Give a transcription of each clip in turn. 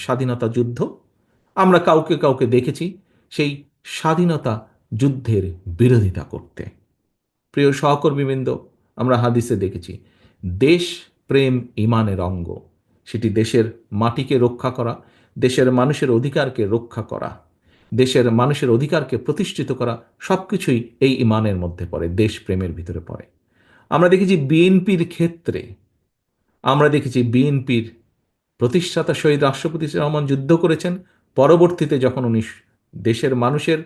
স্বাধীনতা যুদ্ধ, আমরা কাউকে কাউকে দেখেছি সেই স্বাধীনতা যুদ্ধের বিরোধিতা করতে। প্রিয় সহকর্মীবৃন্দ, আমরা হাদিসে দেখেছি দেশ প্রেম ইমানের অঙ্গ। সেটি দেশের মাটিকে রক্ষা করা, দেশের মানুষের অধিকারকে রক্ষা করা, দেশের মানুষের অধিকারকে প্রতিষ্ঠিত করা, সব কিছুই এই ইমানের মধ্যে পড়ে, দেশ প্রেমের ভিতরে পড়ে। আমরা দেখেছি বিএনপির ক্ষেত্রে, আমরা দেখেছি বিএনপির প্রতিষ্ঠাতা শহীদ রাষ্ট্রপতি রহমান যুদ্ধ করেছেন। পরবর্তীতে যখন উনি দেশের মানুষের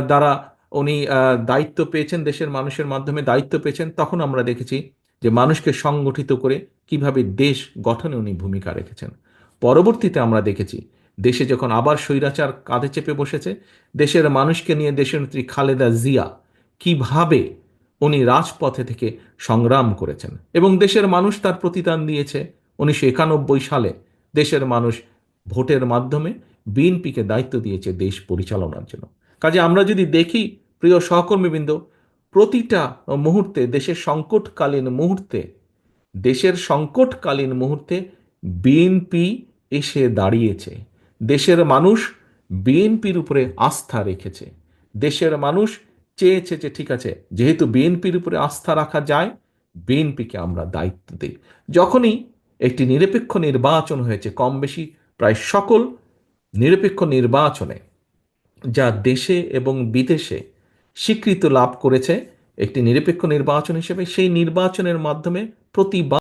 দ্বারা উনি দায়িত্ব পেয়েছেন, দেশের মানুষের মাধ্যমে দায়িত্ব পেয়েছেন, তখন আমরা দেখেছি যে মানুষকে সংগঠিত করে কিভাবে দেশ গঠনে উনি ভূমিকা রেখেছেন। পরবর্তীতে আমরা দেখেছি দেশে যখন আবার স্বৈরাচার কাঁধে চেপে বসেছে, দেশের মানুষকে নিয়ে দেশনেত্রী খালেদা জিয়া কিভাবে উনি রাজপথে থেকে সংগ্রাম করেছেন এবং দেশের মানুষ তার প্রতিদান দিয়েছে। 1991 সালে দেশের মানুষ ভোটের মাধ্যমে বিএনপিকে দায়িত্ব দিয়েছে দেশ পরিচালনার জন্য। কাজে আমরা যদি দেখি প্রিয় সহকর্মীবৃন্দ, প্রতিটা মুহূর্তে দেশের সংকটকালীন মুহূর্তে বিএনপি এসে দাঁড়িয়েছে। দেশের মানুষ বিএনপির উপরে আস্থা রেখেছে। দেশের মানুষ চেয়েছে যে ঠিক আছে, যেহেতু বিএনপির উপরে আস্থা রাখা যায়, বিএনপিকে আমরা দায়িত্ব দিই। যখনই একটি নিরপেক্ষ নির্বাচন হয়েছে, কম বেশি প্রায় সকল নিরপেক্ষ নির্বাচনে যা দেশে এবং বিদেশে স্বীকৃতি লাভ করেছে একটি নিরপেক্ষ নির্বাচন হিসেবে, সেই নির্বাচনের মাধ্যমে প্রতিবার